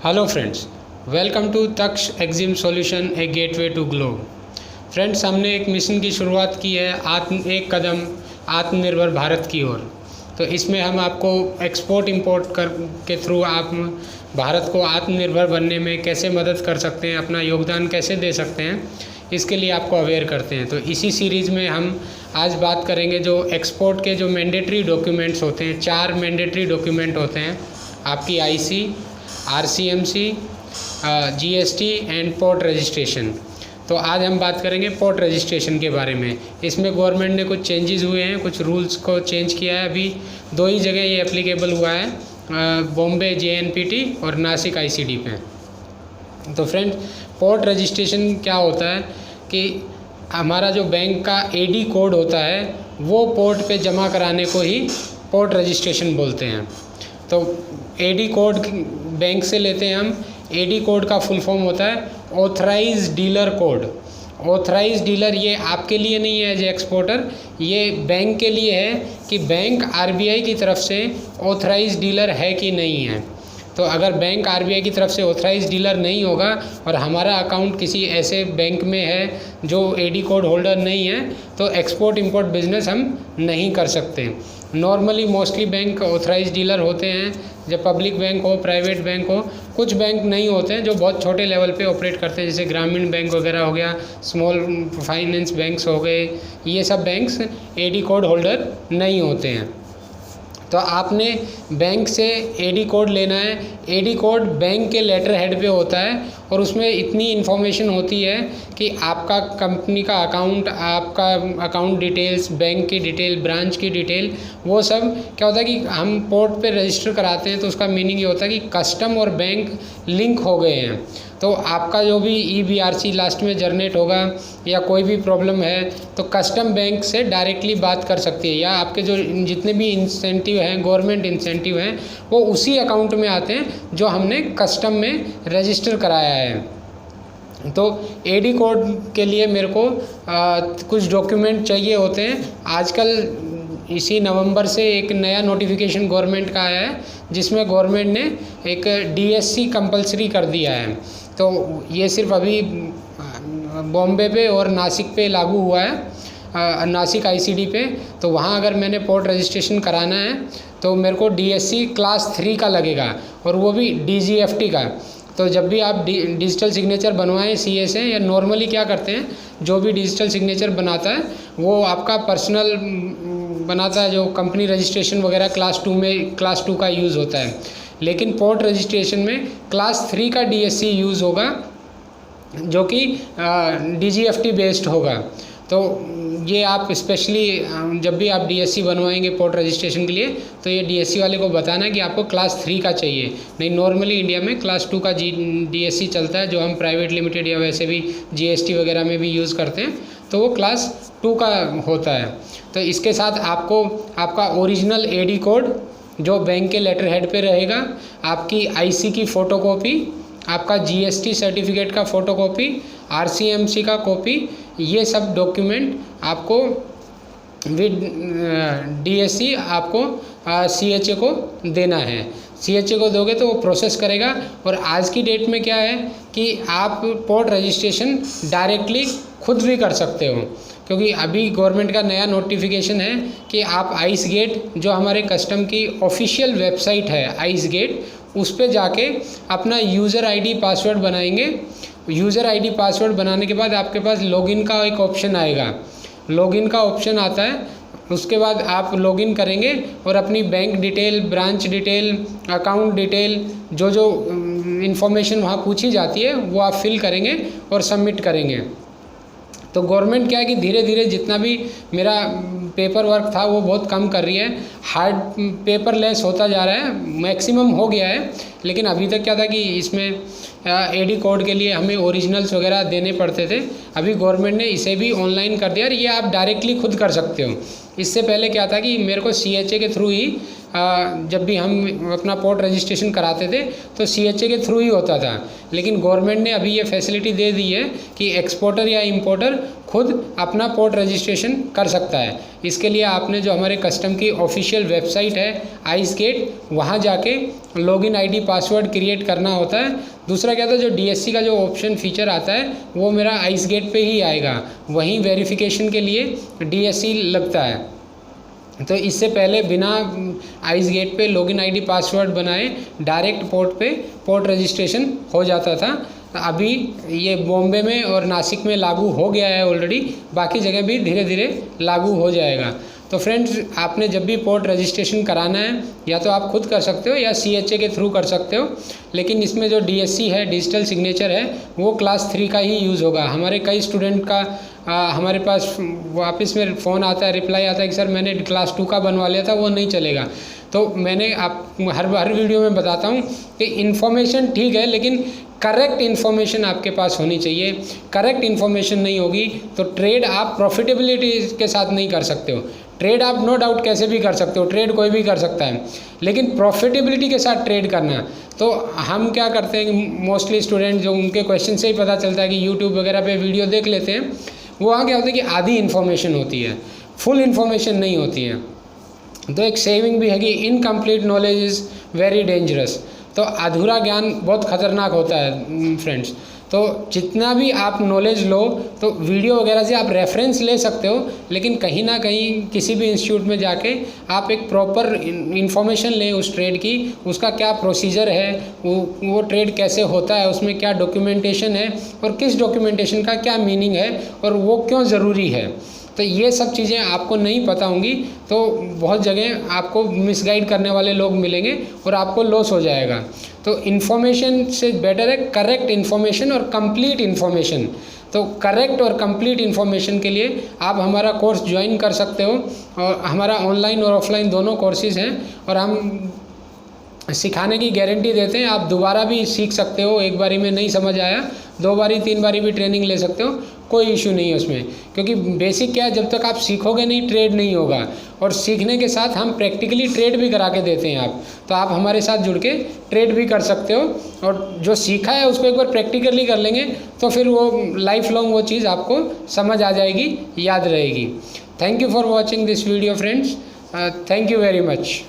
Hello friends, welcome to Taksh Exim solution a gateway to globe. Friends, हमने एक mission की शुरुआत की है एक कदम आत्मनिर्भर भारत की ओर। तो इसमें हम आपको एक्सपोर्ट इंपोर्ट कर के थ्रू आप भारत को आत्मनिर्भर बनने में कैसे मदद कर सकते हैं, अपना योगदान कैसे दे सकते हैं, इसके लिए आपको अवेयर करते हैं। तो इसी सीरीज़ में हम आज बात करेंगे जो एक्सपोर्ट के जो मैंडेटरी डॉक्यूमेंट्स होते हैं। 4 मैंडेटरी डॉक्यूमेंट होते हैं, आपकी IC, RCMC, GST and port registration. तो आज हम बात करेंगे पोर्ट रजिस्ट्रेशन के बारे में। इसमें गवर्नमेंट ने कुछ चेंजेस हुए हैं, कुछ रूल्स को चेंज किया है। अभी 2 ही जगह ये एप्लीकेबल हुआ है, बॉम्बे JNPT और नासिक ICD पे। तो फ्रेंड, पोर्ट रजिस्ट्रेशन क्या होता है कि हमारा जो बैंक का AD कोड होता है वो पोर्ट पे जमा कराने को ही पोर्ट रजिस्ट्रेशन बोलते हैं। तो AD कोड बैंक से लेते हैं हम। AD कोड का फुल फॉर्म होता है authorise dealer code. Authorise dealer ये आपके लिए नहीं है एज एक्सपोर्टर, ये बैंक के लिए है कि बैंक RBI की तरफ से ऑथराइज डीलर है कि नहीं है। तो अगर बैंक RBI की तरफ से ऑथराइज डीलर नहीं होगा और हमारा अकाउंट किसी ऐसे बैंक में है जो AD कोड होल्डर नहीं है, तो एक्सपोर्ट इंपोर्ट बिजनेस हम नहीं कर सकते। Normally mostly bank authorise dealer होते हैं, जब पब्लिक बैंक हो, प्राइवेट बैंक हो। कुछ बैंक नहीं होते हैं जो बहुत छोटे लेवल पे ऑपरेट करते हैं, जैसे ग्रामीण बैंक वगैरह हो गया, स्मॉल फाइनेंस बैंक्स हो गए। ये सब बैंक्स AD कोड होल्डर नहीं होते हैं। तो आपने बैंक से AD कोड लेना है। AD कोड बैंक के लेटर हेड पे होता है और उसमें इतनी इन्फॉर्मेशन होती है कि आपका कंपनी का अकाउंट, आपका अकाउंट डिटेल्स, बैंक की डिटेल, ब्रांच की डिटेल, वो सब क्या होता है कि हम पोर्ट पे रजिस्टर कराते हैं तो उसका मीनिंग ये होता है कि कस्टम और बैंक लिंक हो गए हैं। तो आपका जो भी EBRC लास्ट में जनरेट होगा या कोई भी प्रॉब्लम है तो कस्टम बैंक से डायरेक्टली बात कर सकती है, या आपके जो जितने भी इंसेंटिव हैं, गवर्नमेंट इंसेंटिव हैं, वो उसी अकाउंट में आते हैं जो हमने कस्टम में रजिस्टर कराया है। तो AD कोड के लिए मेरे को कुछ डॉक्यूमेंट चाहिए होते हैं। आजकल इसी नवंबर से एक नया नोटिफिकेशन गवर्नमेंट का आया है जिसमें गवर्नमेंट ने एक DSC कंपलसरी कर दिया है। तो ये सिर्फ अभी बॉम्बे पे और नासिक पे लागू हुआ है, नासिक ICD पे। तो वहाँ अगर मैंने पोर्ट रजिस्ट्रेशन कराना है तो मेरे को DSC क्लास 3 का लगेगा, और वो भी DGFT का। तो जब भी आप डिजिटल सिग्नेचर बनवाएं CA से, या नॉर्मली क्या करते हैं, जो भी डिजिटल सिग्नेचर बनाता है वो आपका पर्सनल बनाता है, जो कंपनी रजिस्ट्रेशन वगैरह क्लास 2 में क्लास 2 का यूज़ होता है। लेकिन पोर्ट रजिस्ट्रेशन में क्लास 3 का DSC यूज़ होगा जो कि DGFT बेस्ड होगा। तो ये आप स्पेशली जब भी आप DSC बनवाएंगे पोर्ट रजिस्ट्रेशन के लिए, तो ये DSC वाले को बताना कि आपको क्लास 3 का चाहिए। नहीं, नॉर्मली इंडिया में क्लास 2 का DSC चलता है, जो हम प्राइवेट लिमिटेड या वैसे भी GST वगैरह में भी यूज़ करते हैं, तो वो क्लास 2 का होता है। तो इसके साथ आपको आपका ओरिजिनल AD कोड जो बैंक के लेटर हेड पे रहेगा, आपकी IC की फ़ोटोकॉपी, आपका GST सर्टिफिकेट का फ़ोटोकॉपी, RCMC का कॉपी, ये सब डॉक्यूमेंट आपको विद DSC आपको CHA को देना है। CHA को दोगे तो वो प्रोसेस करेगा। और आज की डेट में क्या है कि आप पोर्ट रजिस्ट्रेशन डायरेक्टली खुद भी कर सकते हो, क्योंकि अभी गवर्नमेंट का नया नोटिफिकेशन है कि आप आइस गेट, जो हमारे कस्टम की ऑफिशियल वेबसाइट है आइस गेट, उस पे जाके अपना यूज़र ID पासवर्ड बनाएंगे। यूज़र ID पासवर्ड बनाने के बाद आपके पास लॉगिन का एक ऑप्शन आएगा। लॉगिन का ऑप्शन आता है, उसके बाद आप लॉगिन करेंगे और अपनी bank detail, branch detail, account detail, जो जो इन्फॉर्मेशन वहाँ पूछी जाती है वो आप फिल करेंगे और सबमिट करेंगे। तो गवर्नमेंट क्या है कि धीरे धीरे जितना भी मेरा पेपर वर्क था वो बहुत कम कर रही है, हार्ड पेपर लेस होता जा रहा है, मैक्सिमम हो गया है। लेकिन अभी तक क्या था कि इसमें AD कोड के लिए हमें ओरिजिनल्स वगैरह देने पड़ते थे। अभी गवर्नमेंट ने इसे भी ऑनलाइन कर दिया और ये आप डायरेक्टली खुद कर सकते हो। इससे पहले क्या था कि मेरे को CHA के थ्रू ही जब भी हम अपना पोर्ट रजिस्ट्रेशन कराते थे तो CHA के थ्रू ही होता था। लेकिन गवर्नमेंट ने अभी ये फैसिलिटी दे दी है कि एक्सपोर्टर या इंपोर्टर खुद अपना पोर्ट रजिस्ट्रेशन कर सकता है। इसके लिए आपने जो हमारे कस्टम की ऑफिशियल वेबसाइट है आइसगेट, वहाँ जाके लॉगिन आईडी पासवर्ड क्रिएट करना होता है। दूसरा क्या था, जो डीएससी का जो ऑप्शन फीचर आता है वो मेरा आइसगेट पे ही आएगा, वहीं वेरिफिकेशन के लिए डीएससी लगता है। तो इससे पहले बिना आइसगेट पे लॉगिन आईडी पासवर्ड बनाए डायरेक्ट पोर्ट पे पोर्ट रजिस्ट्रेशन हो जाता था। अभी ये बॉम्बे में और नासिक में लागू हो गया है ऑलरेडी, बाकी जगह भी धीरे धीरे लागू हो जाएगा। तो फ्रेंड्स, आपने जब भी पोर्ट रजिस्ट्रेशन कराना है या तो आप खुद कर सकते हो या CHA के थ्रू कर सकते हो, लेकिन इसमें जो DSC है, डिजिटल सिग्नेचर है, वो क्लास 3 का ही यूज़ होगा। हमारे कई स्टूडेंट का हमारे पास वापस में फ़ोन आता है, रिप्लाई आता है कि सर मैंने क्लास 2 का बनवा लिया था, वो नहीं चलेगा। तो मैंने आप हर वीडियो में बताता हूँ कि इन्फॉर्मेशन ठीक है, लेकिन करेक्ट इन्फॉर्मेशन आपके पास होनी चाहिए। करेक्ट इन्फॉर्मेशन नहीं होगी तो ट्रेड आप प्रॉफिटेबिलिटी के साथ नहीं कर सकते हो। ट्रेड आप नो डाउट कैसे भी कर सकते हो, ट्रेड कोई भी कर सकता है, लेकिन प्रॉफिटेबिलिटी के साथ ट्रेड करना। तो हम क्या करते हैं कि मोस्टली स्टूडेंट जो उनके क्वेश्चन से ही पता चलता है कि यूट्यूब वगैरह पे वीडियो देख लेते हैं, वहाँ क्या होता है कि आधी इन्फॉर्मेशन होती है, फुल इन्फॉर्मेशन नहीं होती है। तो एक सेविंग भी है कि incomplete knowledge is very dangerous. तो अधूरा ज्ञान बहुत खतरनाक होता है फ्रेंड्स। तो जितना भी आप नॉलेज लो तो वीडियो वगैरह से आप रेफरेंस ले सकते हो, लेकिन कहीं ना कहीं किसी भी इंस्टीट्यूट में जाके आप एक प्रॉपर इन्फॉर्मेशन लें उस ट्रेड की, उसका क्या प्रोसीजर है, वो ट्रेड कैसे होता है, उसमें क्या डॉक्यूमेंटेशन है और किस डॉक्यूमेंटेशन का क्या मीनिंग है और वो क्यों ज़रूरी है। तो ये सब चीज़ें आपको नहीं पता होंगी तो बहुत जगह आपको मिसगाइड करने वाले लोग मिलेंगे और आपको लॉस हो जाएगा। तो इन्फॉर्मेशन से बेटर है करेक्ट इन्फॉर्मेशन और कंप्लीट इन्फॉर्मेशन। तो करेक्ट और कंप्लीट इन्फॉर्मेशन के लिए आप हमारा कोर्स ज्वाइन कर सकते हो, और हमारा ऑनलाइन और ऑफलाइन दोनों कोर्सेज़ हैं और हम सिखाने की गारंटी देते हैं। आप दोबारा भी सीख सकते हो, एक बारी में नहीं समझ आया 2 बारी 3 बारी भी ट्रेनिंग ले सकते हो, कोई इशू नहीं है उसमें। क्योंकि बेसिक क्या है, जब तक आप सीखोगे नहीं ट्रेड नहीं होगा, और सीखने के साथ हम प्रैक्टिकली ट्रेड भी करा के देते हैं तो आप हमारे साथ जुड़ के ट्रेड भी कर सकते हो। और जो सीखा है उसको एक बार प्रैक्टिकली कर लेंगे तो फिर वो लाइफ लॉन्ग वो चीज़ आपको समझ आ जाएगी, याद रहेगी। Thank you for watching this video friends, thank you very much.